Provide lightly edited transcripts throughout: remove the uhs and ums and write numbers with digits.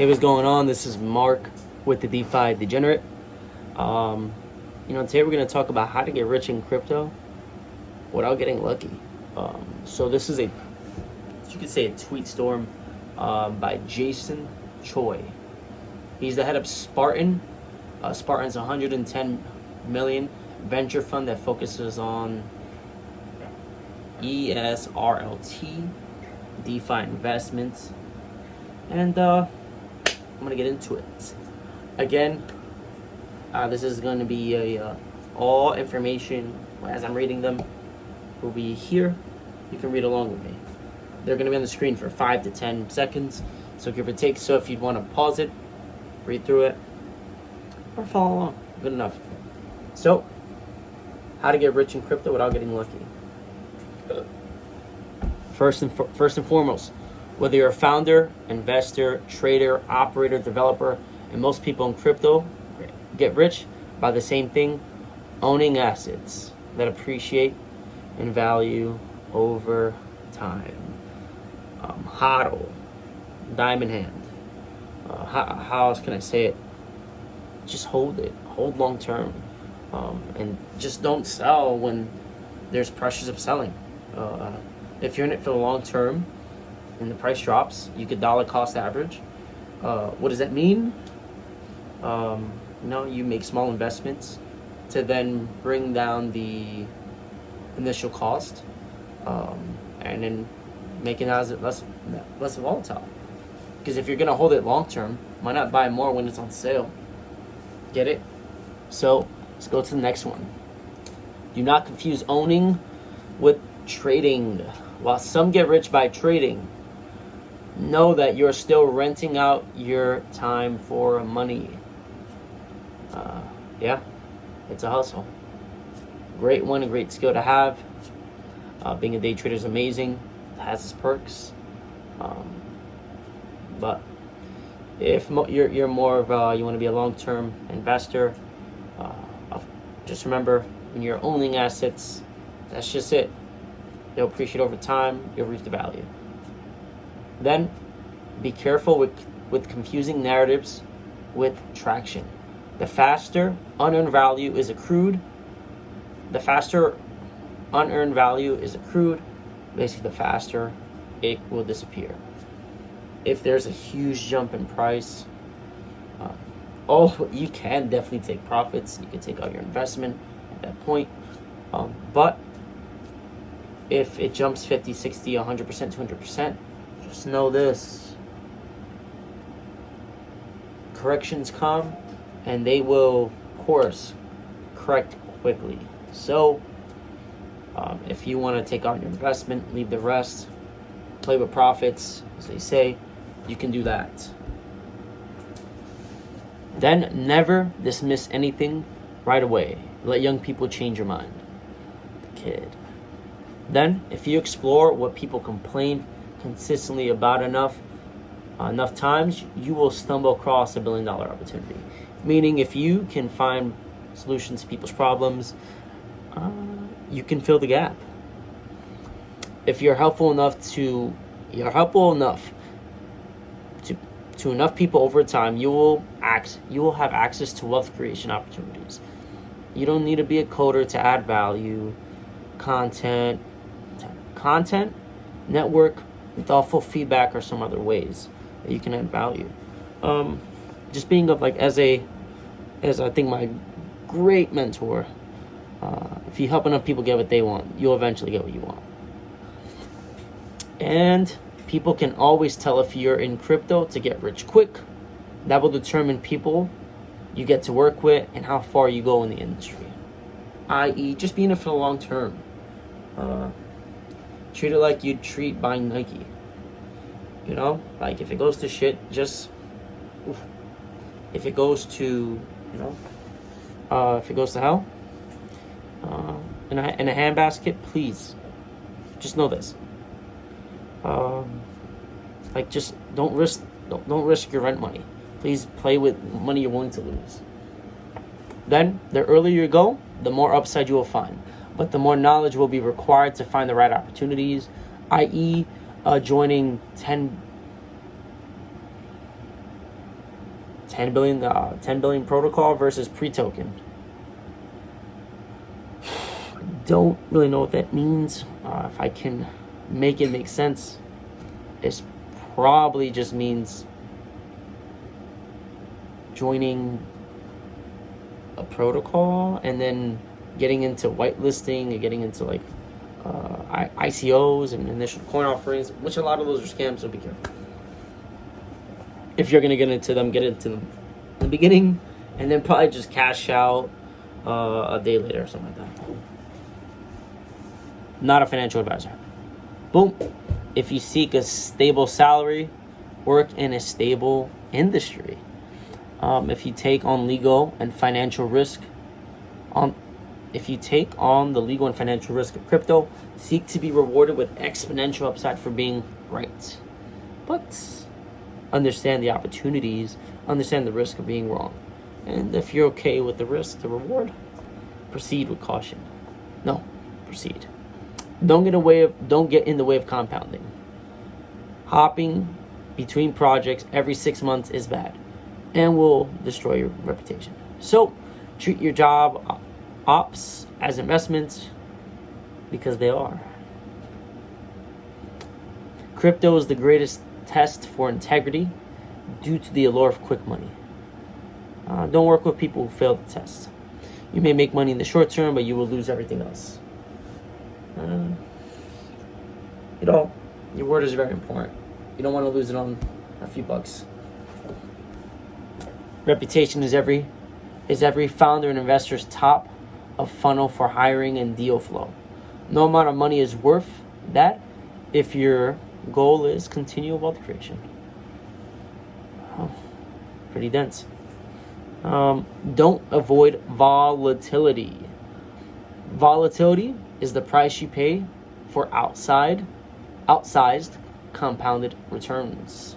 Hey, what's going on? This is Mark with the DeFi Degenerate. Today we're going to talk about how to get rich in crypto without getting lucky. So this is you could say, a tweet storm by Jason Choi. He's the head of Spartan. Spartan's 110 million venture fund that focuses on ESRLT, DeFi investments, and I'm gonna get into it. Again, this is going to be all information as I'm reading them will be here. You can read along with me. They're going to be on the screen for 5 to 10 seconds, so give or take. So if you'd want to pause it, read through it, or follow along, good enough. So, how to get rich in crypto without getting lucky. First and foremost, whether you're a founder, investor, trader, operator, developer, and most people in crypto get rich by the same thing: owning assets that appreciate in value over time. HODL, diamond hand. How else can I say it? Just hold it. Hold long term. And just don't sell when there's pressures of selling. If you're in it for the long term and the price drops, you could dollar cost average. What does that mean? You make small investments to then bring down the initial cost, and then making it less volatile. Because if you're gonna hold it long term, why not buy more when it's on sale? Get it? So let's go to the next one. Do not confuse owning with trading. While some get rich by trading, know that you're still renting out your time for money. It's a hustle. Great one, a great skill to have. Being a day trader is amazing. It has its perks. But if you're more of you want to be a long-term investor, just remember, when you're owning assets, that's just it. They'll appreciate over time. You'll reach the value. Then, be careful with confusing narratives with traction. The faster unearned value is accrued, basically the faster it will disappear. If there's a huge jump in price, you can definitely take profits. You can take out your investment at that point. But if it jumps 50, 60, 100%, 200%, just know this: corrections come, and they will, of course, correct quickly. So, if you want to take out your investment, leave the rest, play with profits, as they say, you can do that. Then, never dismiss anything right away. Let young people change your mind. The kid. Then, if you explore what people complain consistently about enough times, you will stumble across $1 billion opportunity. Meaning, if you can find solutions to people's problems, you can fill the gap. If you're helpful enough to enough people over time, you will have access to wealth creation opportunities. You don't need to be a coder to add value. Content, network, and thoughtful feedback are some other ways that you can add value. Just being as I think my great mentor, if you help enough people get what they want, you'll eventually get what you want. And people can always tell if you're in crypto to get rich quick. That will determine people you get to work with and how far you go in the industry. I.e., just being in it for the long term. Treat it like you'd treat buying Nike. If it goes to shit, if it goes to hell, in a handbasket, please, just know this. Just don't risk your rent money. Please play with money you're willing to lose. Then, the earlier you go, the more upside you will find. But the more knowledge will be required to find the right opportunities, i.e., joining 10 10 billion protocol versus pre-token. Don't really know what that means. If I can make it make sense, it probably just means joining a protocol and then getting into whitelisting and getting into like ICOs and initial coin offerings, which a lot of those are scams, so be careful. If you're gonna get into them in the beginning and then probably just cash out a day later or something like that. Not a financial advisor. Boom. If you seek a stable salary, work in a stable industry. If you take on legal and financial risk, if you take on the legal and financial risk of crypto, seek to be rewarded with exponential upside for being right. But understand the opportunities, understand the risk of being wrong. And if you're okay with the risk, the reward, proceed with caution. No, proceed. Don't get in the way of compounding. Hopping between projects every 6 months is bad and will destroy your reputation. So treat your job ops as investments because they are. Crypto is the greatest test for integrity due to the allure of quick money. Don't work with people who fail the test. You may make money in the short term, but you will lose everything else. Your word is very important. You don't want to lose it on a few bucks. Reputation is every founder and investor's top of funnel for hiring and deal flow. No amount of money is worth that if your goal is continual wealth creation. Oh, pretty dense. Don't avoid volatility. Volatility is the price you pay for outsized compounded returns.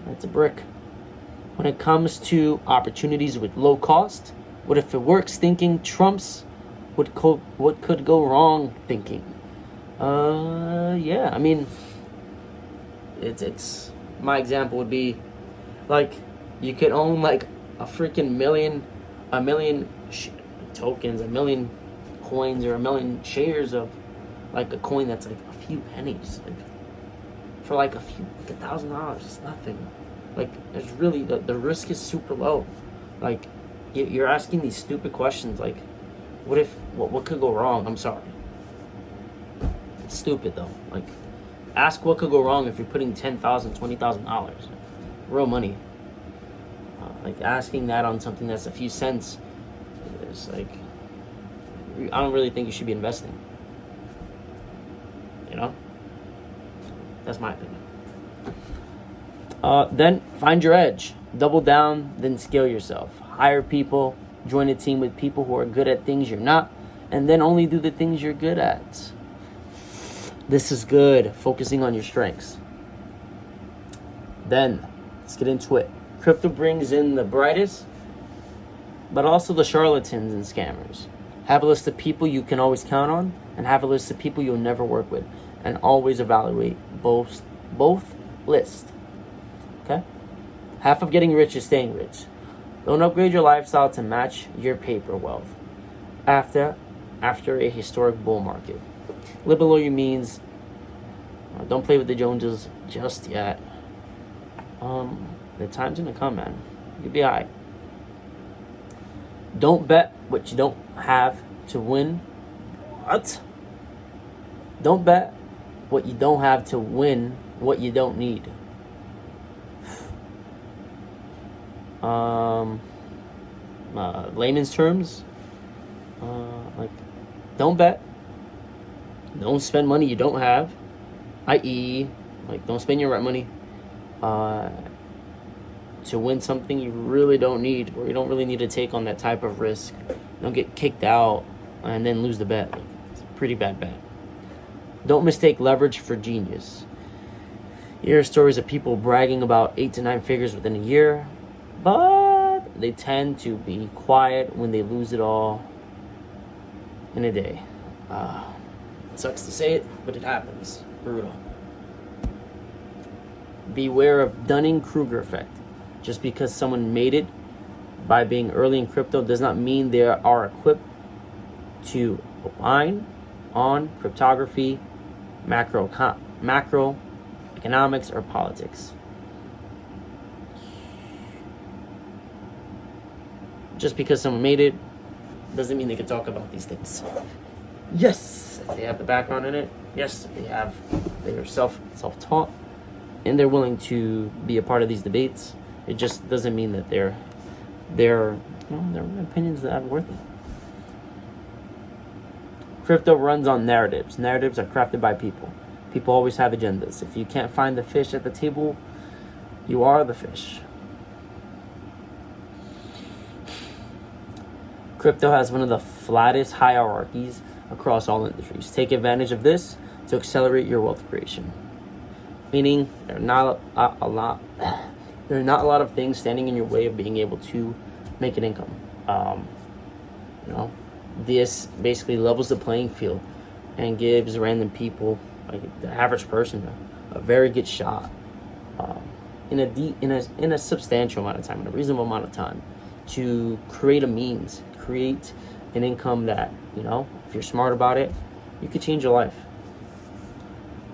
That's a brick. When it comes to opportunities with low cost, what if it works thinking trumps what could go wrong thinking? Yeah, I mean, it's my example would be like you could own like a freaking million tokens, a million coins, or a million shares of like a coin that's like a few pennies, like for like $1,000. It's nothing. Like there's really the risk is super low. Like you're asking these stupid questions like what could go wrong? I'm sorry. It's stupid though. Like ask what could go wrong if you're putting $10,000, $20,000, real money. Like asking that on something that's a few cents is like, I don't really think you should be investing. You know? That's my opinion. Then find your edge. Double down, then scale yourself. Hire people, join a team with people who are good at things you're not, and then only do the things you're good at. This is good, focusing on your strengths. Then, let's get into it. Crypto brings in the brightest, but also the charlatans and scammers. Have a list of people you can always count on, and have a list of people you'll never work with, and always evaluate both lists. Okay? Half of getting rich is staying rich. Don't upgrade your lifestyle to match your paper wealth after a historic bull market. Live below your means. Don't play with the Joneses just yet. The time's gonna come, man. You'll be alright. Don't bet what you don't have to win. What? Don't bet what you don't have to win what you don't need. Layman's terms, like, don't bet. Don't spend money you don't have, i.e., like, don't spend your rent money to win something you really don't need, or you don't really need to take on that type of risk. Don't get kicked out and then lose the bet. Like, it's a pretty bad bet. Don't mistake leverage for genius. You hear stories of people bragging about 8 to 9 figures within a year, but they tend to be quiet when they lose it all in a day. It sucks to say it, but it happens. Brutal. beware of Dunning-Kruger effect. Just because someone made it by being early in crypto does not mean they are equipped to opine on cryptography, macroeconomics, or politics. Just because someone made it doesn't mean they can talk about these things. Yes, if they have the background in it. Yes, they are self-taught, and they're willing to be a part of these debates. It just doesn't mean that their opinions that are worth it. Crypto runs on narratives. Narratives are crafted by people. People always have agendas. If you can't find the fish at the table, you are the fish. Crypto has one of the flattest hierarchies across all industries. Take advantage of this to accelerate your wealth creation. Meaning, there are not a lot of things standing in your way of being able to make an income. This basically levels the playing field and gives random people, like the average person, a very good shot in a substantial amount of time, in a reasonable amount of time, to create an income that, if you're smart about it, you could change your life.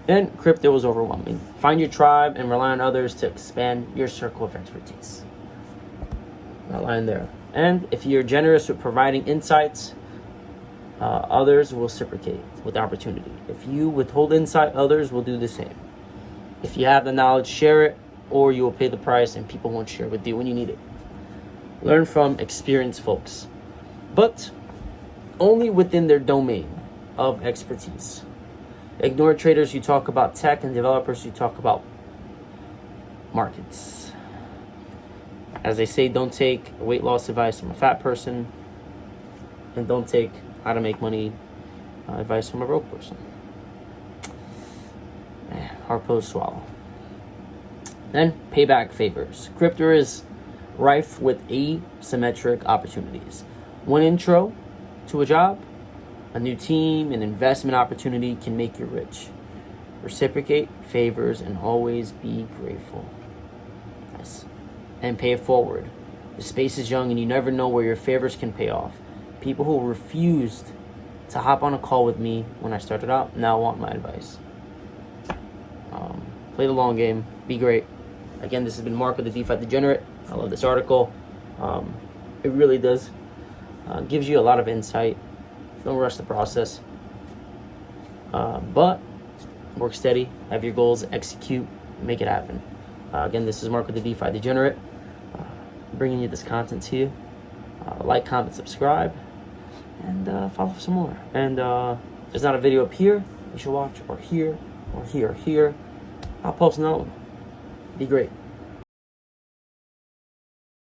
And crypto is overwhelming. Find your tribe and rely on others to expand your circle of expertise. That line there. And if you're generous with providing insights, others will reciprocate with opportunity. If you withhold insight, others will do the same. If you have the knowledge, share it, or you will pay the price and people won't share with you when you need it. Learn from experienced folks, but only within their domain of expertise. Ignore traders who talk about tech and developers who talk about markets. As they say, don't take weight loss advice from a fat person, and don't take how to make money advice from a broke person. Hard pill to swallow. Then payback favors. Crypto is rife with asymmetric opportunities. One intro to a job, a new team, an investment opportunity can make you rich. Reciprocate favors and always be grateful. Yes. And pay it forward. The space is young and you never know where your favors can pay off. People who refused to hop on a call with me when I started out now want my advice. Play the long game. Be great. Again, this has been Mark with the DeFi Degenerate. I love this article. It really does. Gives you a lot of insight. Don't rush the process. But work steady. Have your goals. Execute. Make it happen. Again, this is Mark with the DeFi Degenerate. Bringing you this content to you. Like, comment, subscribe, and follow some more. And there's not a video up here you should watch, or here, or here, or here. I'll post another one. Be great.